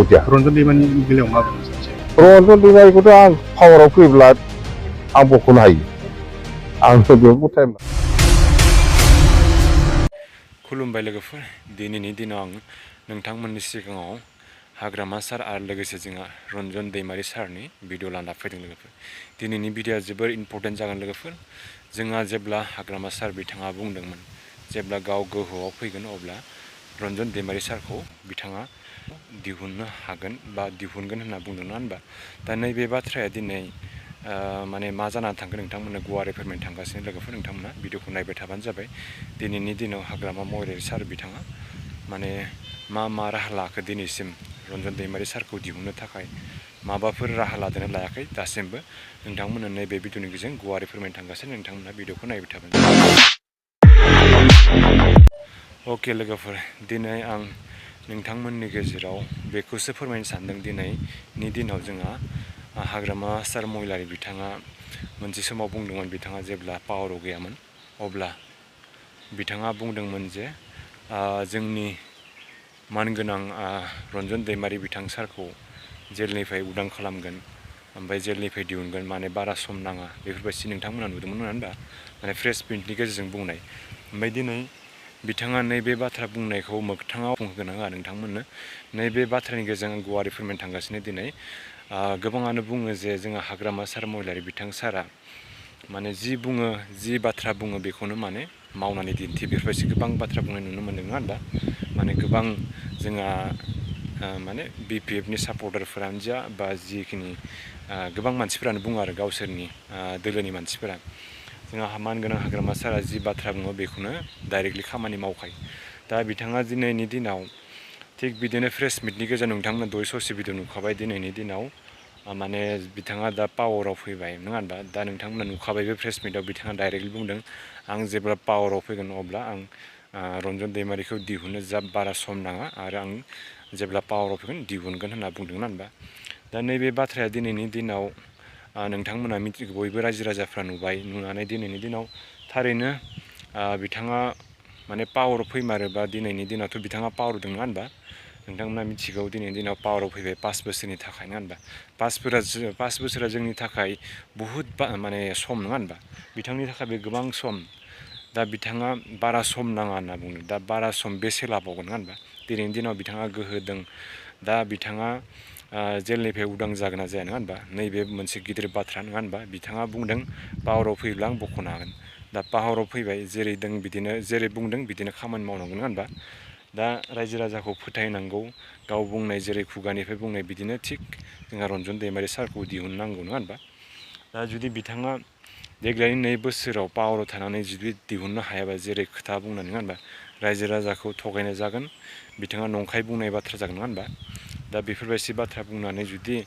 मिथिया रन्जन दैमानि बेलायाव मा बुंनो सानसै रन्जन दैमारिखौथ' आं पावाराव फैब्ला आं बख'नो हायो आंथ' बेयाव टाइम खुलुमबाय लोगोफोर दिनैनि दिनाव आं नोंथांमोननि सिगाङाव हाग्रामा सार आरो लोगोसे जोंहा रन्जन दैमारि सारनि भिडिअ लाना फैदों लोगोफोर दिनैनि भिडिअआ जोबोर इम्पर्टेन्ट जागोन लोगोफोर जोंहा जेब्ला हाग्रामा सार बिथाङा बुंदोंमोन जेब्ला गाव गोहोआव फैगोन अब्ला रन्जन दैमारि सारखौ बिथाङा दिहुननो हागोन बा दिहुनगोन होनना बुंदों नङा होनबा दा नैबे बाथ्राया दिनै माने मा जानानै थांगोन नोंथांमोननो गुवारै फोरमायनो थांगासिनो लोगोफोर नोंथांमोना भिडिअखौ नायबाय थाबानो जाबाय दिनैनि दिनाव हाग्रामा महिलारि सार बिथाङा माने मा राहा लाखो दिनैसिम रन्जन दैमारि सारखौ दिहुननो थाखाय माबाफोर राहा लादोंना लायाखै दासिमबो नोंथांमोननो नैबे भिडिअनि गेजेरजों गुवारै फोरमायनो थांगासिनो नोंथांमोना भिडिअखौ नायबाय थाबानो अके लोगोफोर दिनै आं नोंथांमोननि गेजेराव बेखौसो फोरमायनो सानदों दिनैनि दिनाव जोंहा हाग्रामा सार महिलारि बिथाङा मोनसे समाव बुंदोंमोन बिथाङा जेब्ला पावाराव गैयामोन अब्ला बिथाङा बुंदोंमोन जे जोंनि मानगोनां रन्जन दैमारि बिथां सारखौ जेलनिफ्राय उदां खालामगोन ओमफ्राय जेलनिफ्राय दिहुनगोन माने बारा सम नाङा बेफोरबायदि नोंथांमोना नुदोंमोन नङा होनबा माने प्रेस प्रिन्टनि गेजेरजों बुंनाय ओमफ्राय दिनै बिथाङा नैबे बाथ्रा बुंनायखौ मोगथाङाव बुंहोनो होआ नोंथांमोननो नैबे बाथ्रानि गेजेरजों गुवारै फोरमायनो थांगासिनो दिनै गोबाङानो बुङो जे जोंहा हाग्रामा सार महिलारि बिथां सारा माने जि बाथ्रा बुङो बेखौनो माने मावनानै दिन्थि बेफोरबायदि गोबां बाथ्रा बुंनाय नुनो मोन्दों नङा होनबा माने गोबां जोंहा माने BPFनि सापर्टारफोरानो जा बा जिखिनि गोबां मानसिफोरानो बुङो आरो गावसोरनि दोलोनि मानसिफोरा जोंहा मानगोनां हाग्रामा सारा जि बाथ्रा बुङो बेखौनो डाइरेक्टलि खामानि मावखायो दा बिथाङा दिनैनि दिनाव थिग बिदिनो प्रेस मिटनि गेजेरजों नोंथांमोना दहाय ससे भिडिअ नुखाबाय दिनैनि दिनाव माने बिथाङा दा पावाराव फैबाय नङा होनबा दा नोंथांमोना नुखाबाय बे प्रेस मिटआव बिथाङा डाइरेक्टलि बुंदों आं जेब्ला पावाराव फैगोन अब्ला आं रन्जन दैमारिखौ दिहुननो जा बारा सम नाङा आरो आं जेब्ला पावाराव फैगोन दिहुनगोन होनना बुंदों ना होनबा दा नैबे बाथ्राया दिनैनि दिनाव नोंथांमोना मिथिगौ बयबो रायजो राजाफ्रा नुबाय नुनानै दिनैनि दिनाव थारैनो बिथाङा माने पावाराव फैमारोबा दिनैनि दिनावथ' बिथाङा पावाराव दं नङा होनबा नोंथांमोना मिथिगौ दिनैनि दिनाव पावाराव फैबाय 5 बोसोरनि थाखाय नङा होनबा 5 बोसोरा जोंनि थाखाय बहुद माने सम नङा होनबा बिथांनि थाखाय बे गोबां सम दा बिथाङा बारा सम नाङा होनना बुंदों दा बारा सम बेसे लाबावगोन नङा होनबा दिनैनि दिनाव बिथाङा गोहो दं दा बिथाङा जेलनिफ्राय उदां जागोन ना जाया नङा होनबा नैबे मोनसे गिदिर बाथ्रा नङा होनबा बिथाङा बुंदों पावाराव फैब्ला आं बख'नो हागोन दा पावाराव फैबाय जेरै दं बिदिनो जेरै बुंदों बिदिनो खामानि मावनांगोन नङा होनबा दा रायजो राजाखौ फोथायनांगौ गाव बुंनाय जेरै खुगानिफ्राय बुंनाय बिदिनो थिग जोंहा रन्जन दैमारि सारखौ दिहुननांगौ नङा होनबा दा जुदि बिथाङा देग्लायनि 2 बोसोराव पावाराव थानानै जुदि दिहुननो हायाबा जेरै खोथा बुंनानै नङा होनबा रायजो राजाखौ थगायनाय जागोन बिथाङा नंखाय बुंनाय बाथ्रा जागोन नङा होनबा दा बेफोरबायदि बाथ्रा बुंनानै जुदि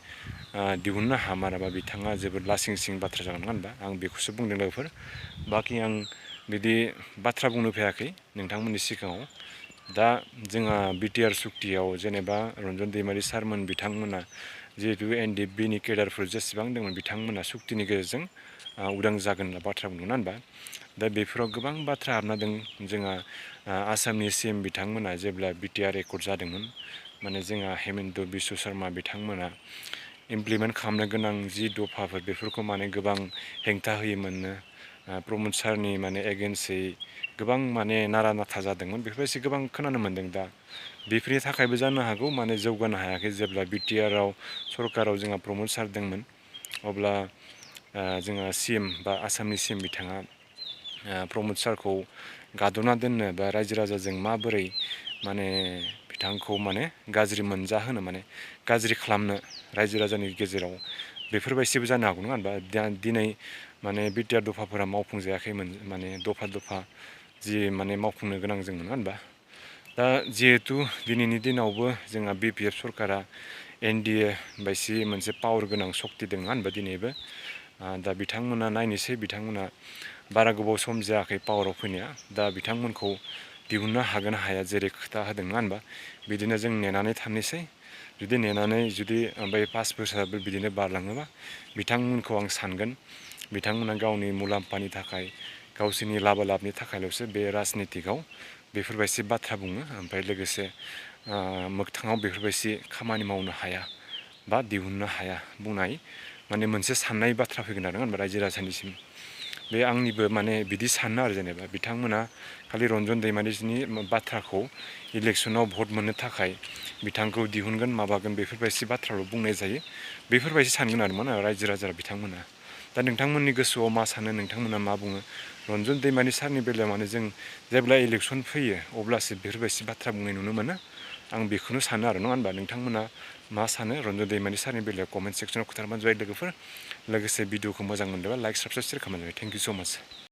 दिहुननो हामाराबा बिथाङा जोबोद लासिं सिं बाथ्रा जागोन नङा होनबा आं बेखौसो बुंदों लोगोफोर बाखि आं बिदि बाथ्रा बुंनो फैयाखै नोंथांमोननि सिगाङाव दा जोंहा BTR सुक्तियाव जेनेबा रन्जन दैमारि सारमोन बिथांमोना जिहेतु NDFBनि केडारफोर जेसेबां दंमोन बिथांमोना सुक्तिनि गेजेरजों उदां जागोन होनना बाथ्रा बुंदों नङा होनबा दा बेफोराव गोबां बाथ्रा हाबना दं जोंहा आसामनि CM बिथांमोना जेब्ला BTR एकर्ड जादोंमोन माने जोंहा हेमन्त बिश्व शर्मा बिथांमोना इमप्लिमेन्ट खालामनो गोनां जि दफाफोर बेफोरखौ माने गोबां हेंथा होयोमोननो प्रमद सारनि माने एगेन्स्टै गोबां माने नारा नाथा जादोंमोन बेफोरबायदि गोबां खोनानो मोन्दों दा बेफोरनि थाखायबो जानो हागौ माने जौगानो हायाखै जेब्ला BTRआव सरकाराव जोंहा प्रमद सार दंमोन अब्ला जोंहा CM बा आसामनि CM बिथाङा प्रमद सारखौ गादबना दोननो बा रायजो राजाजों माबोरै माने बिथांखौ माने गाज्रि मोनजाहोनो माने गाज्रि खालामनो रायजो राजानि गेजेराव बेफोरबायदिबो जानो हागौ नङा होनबा दिनै माने BTR दफाफोरा मावफुंजायाखैमोन माने दफा जि माने मावफुंनो गोनां जोंमोन नङा होनबा दा जिहेथु दिनैनि दिनावबो जोंहा BPF सरकारा NDA बायदि मोनसे पावार गोनां सक्ति दङ होनबा दिनैबो दा बिथांमोना नायनोसै बिथांमोना बारा गोबाव सम जायाखै पावाराव फैनाया दा बिथांमोनखौ दिहुननो हागोन हाया जेरै खोथा होदों नङा होनबा बिदिनो जों नेनानै थानोसै जुदि नेनानै जुदि ओमफ्राय 5 बोसोराबो बिदिनो बारलाङोबा बिथांमोनखौ आं सानगोन बिथांमोना गावनि मुलाम्फानि थाखाय गावसोरनि लाबा लाबनि थाखायल'सो बे राजनितिकआव बेफोरबायदि बाथ्रा बुङो ओमफ्राय लोगोसे मोगथाङाव बेफोरबायदि खामानि मावनो हाया बा दिहुननो हाया बुंनाय माने मोनसे साननाय बाथ्रा फैगोन आरो होनबा रायजो राजानिसिम बे आंनिबो माने बिदि सानो आरो जेनेबा बिथांमोना खालि रन्जन दैमारिनि बाथ्राखौ इलेक्सनाव भट मोननो थाखाय बिथांखौ दिहुनगोन माबागोन बेफोरबायदि बाथ्राल' बुंनाय जायो बेफोरबायदि सानगोन आरो माने रायजो राजा बिथांमोना दा नोंथांमोननि गोसोआव मा सानो नोंथांमोना मा बुङो रन्जन दैमारि सारनि बेलायाव माने जों जेब्ला इलेक्सन फैयो अब्लासो बेफोरबायदि बाथ्रा बुंनाय नुनो मोनो आं बेखौनो सानो आरो नङा होनबा नोंथांमोना मा सानो रन्जन दैमारि सारनि बेलायाव कमेन्ट सेक्सनाव खोन्थाबानो जाबाय लोगोफोर लोगोसे भिडिअखौ मोजां मोनदोंबा लाइक साबस्क्राइब शेयार खालामबानो जाबाय थेंक इउ स' माच